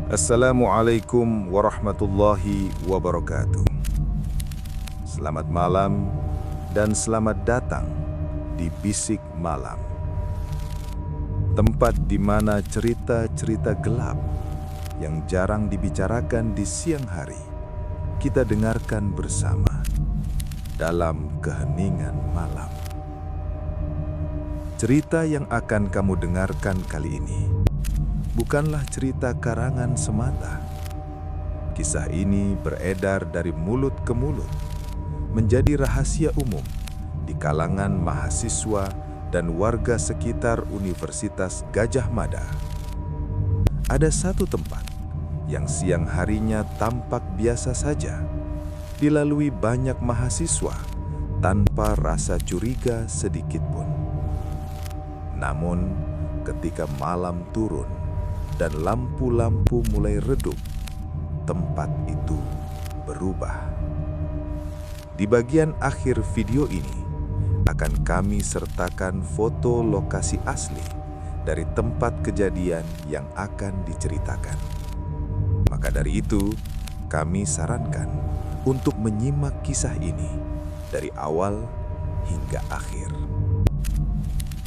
Assalamualaikum warahmatullahi wabarakatuh. Selamat malam dan selamat datang di Bisik Malam. Tempat di mana cerita-cerita gelap yang jarang dibicarakan di siang hari kita dengarkan bersama dalam keheningan malam. Cerita yang akan kamu dengarkan kali ini bukanlah cerita karangan semata. Kisah ini beredar dari mulut ke mulut, menjadi rahasia umum di kalangan mahasiswa dan warga sekitar Universitas Gadjah Mada. Ada satu tempat yang siang harinya tampak biasa saja, dilalui banyak mahasiswa tanpa rasa curiga sedikit pun. Namun, ketika malam turun dan lampu-lampu mulai redup, tempat itu berubah. Di bagian akhir video ini akan kami sertakan foto lokasi asli dari tempat kejadian yang akan diceritakan. Maka dari itu, kami sarankan untuk menyimak kisah ini dari awal hingga akhir.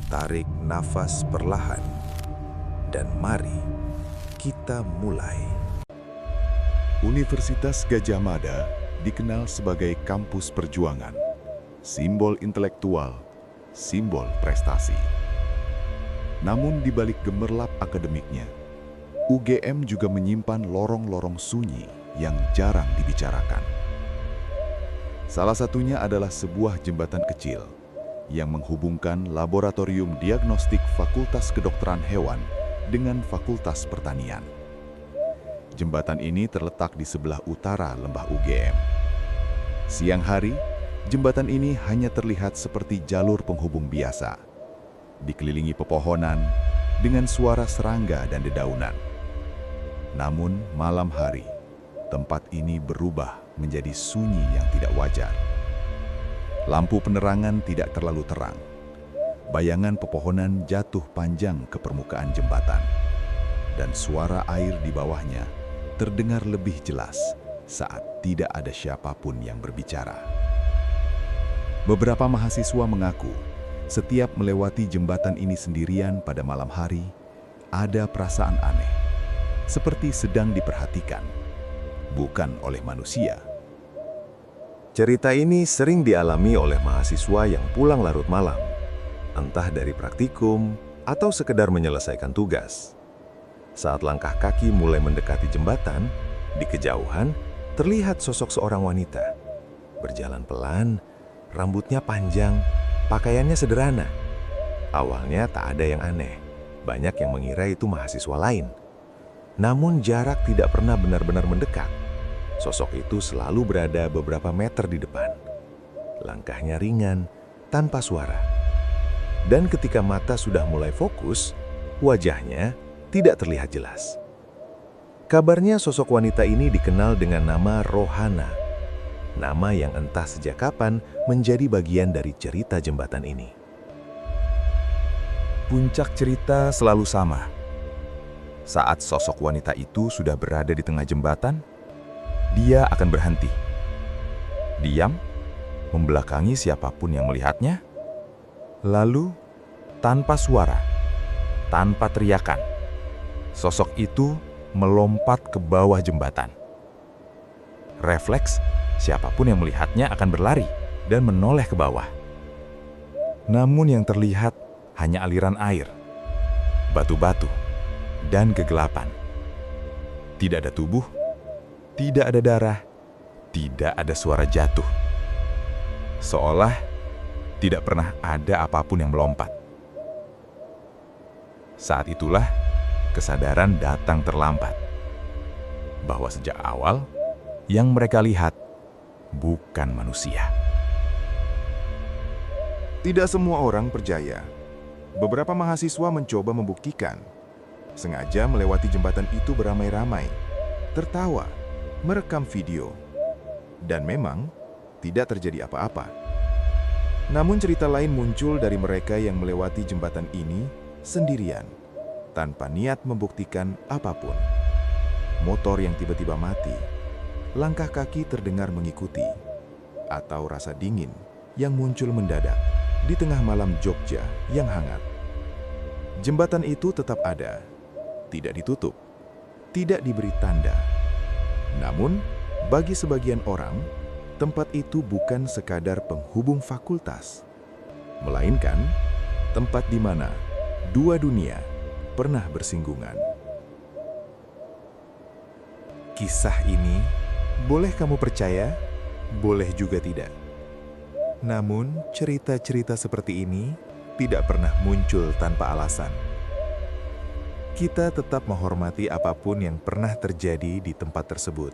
Tarik nafas perlahan dan mari kita mulai. Universitas Gadjah Mada dikenal sebagai kampus perjuangan, simbol intelektual, simbol prestasi. Namun di balik gemerlap akademiknya, UGM juga menyimpan lorong-lorong sunyi yang jarang dibicarakan. Salah satunya adalah sebuah jembatan kecil yang menghubungkan Laboratorium Diagnostik Fakultas Kedokteran Hewan dengan Fakultas Pertanian. Jembatan ini terletak di sebelah utara lembah UGM. Siang hari, jembatan ini hanya terlihat seperti jalur penghubung biasa, dikelilingi pepohonan dengan suara serangga dan dedaunan. Namun malam hari, tempat ini berubah menjadi sunyi yang tidak wajar. Lampu penerangan tidak terlalu terang. Bayangan pepohonan jatuh panjang ke permukaan jembatan, dan suara air di bawahnya terdengar lebih jelas saat tidak ada siapapun yang berbicara. Beberapa mahasiswa mengaku setiap melewati jembatan ini sendirian pada malam hari, ada perasaan aneh, seperti sedang diperhatikan, bukan oleh manusia. Cerita ini sering dialami oleh mahasiswa yang pulang larut malam, entah dari praktikum atau sekedar menyelesaikan tugas. Saat langkah kaki mulai mendekati jembatan, di kejauhan terlihat sosok seorang wanita. Berjalan pelan, rambutnya panjang, pakaiannya sederhana. Awalnya tak ada yang aneh, banyak yang mengira itu mahasiswa lain. Namun jarak tidak pernah benar-benar mendekat. Sosok itu selalu berada beberapa meter di depan. Langkahnya ringan, tanpa suara. Dan ketika mata sudah mulai fokus, wajahnya tidak terlihat jelas. Kabarnya sosok wanita ini dikenal dengan nama Rohana, nama yang entah sejak kapan menjadi bagian dari cerita jembatan ini. Puncak cerita selalu sama. Saat sosok wanita itu sudah berada di tengah jembatan, dia akan berhenti. Diam, membelakangi siapapun yang melihatnya. Lalu, tanpa suara, tanpa teriakan, sosok itu melompat ke bawah jembatan. Refleks, siapapun yang melihatnya akan berlari dan menoleh ke bawah. Namun yang terlihat hanya aliran air, batu-batu, dan kegelapan. Tidak ada tubuh, tidak ada darah, tidak ada suara jatuh. Seolah tidak pernah ada apapun yang melompat. Saat itulah kesadaran datang terlambat, bahwa sejak awal yang mereka lihat bukan manusia. Tidak semua orang percaya. Beberapa mahasiswa mencoba membuktikan. Sengaja melewati jembatan itu beramai-ramai, tertawa, merekam video. Dan memang tidak terjadi apa-apa. Namun cerita lain muncul dari mereka yang melewati jembatan ini sendirian, tanpa niat membuktikan apapun. motor yang tiba-tiba mati, langkah kaki terdengar mengikuti, atau rasa dingin yang muncul mendadak di tengah malam Jogja yang hangat. Jembatan itu tetap ada, tidak ditutup, tidak diberi tanda. Namun, bagi sebagian orang, tempat itu bukan sekadar penghubung fakultas, melainkan tempat di mana dua dunia pernah bersinggungan. Kisah ini boleh kamu percaya, boleh juga tidak. Namun, cerita-cerita seperti ini tidak pernah muncul tanpa alasan. Kita tetap menghormati apapun yang pernah terjadi di tempat tersebut.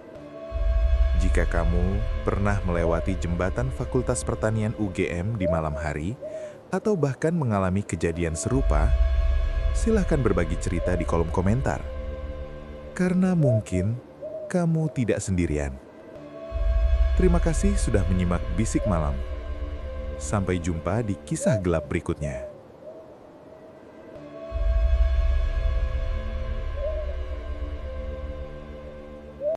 Jika kamu pernah melewati jembatan Fakultas Pertanian UGM di malam hari, atau bahkan mengalami kejadian serupa, silahkan berbagi cerita di kolom komentar. Karena mungkin kamu tidak sendirian. Terima kasih sudah menyimak Bisik Malam. Sampai jumpa di kisah gelap berikutnya.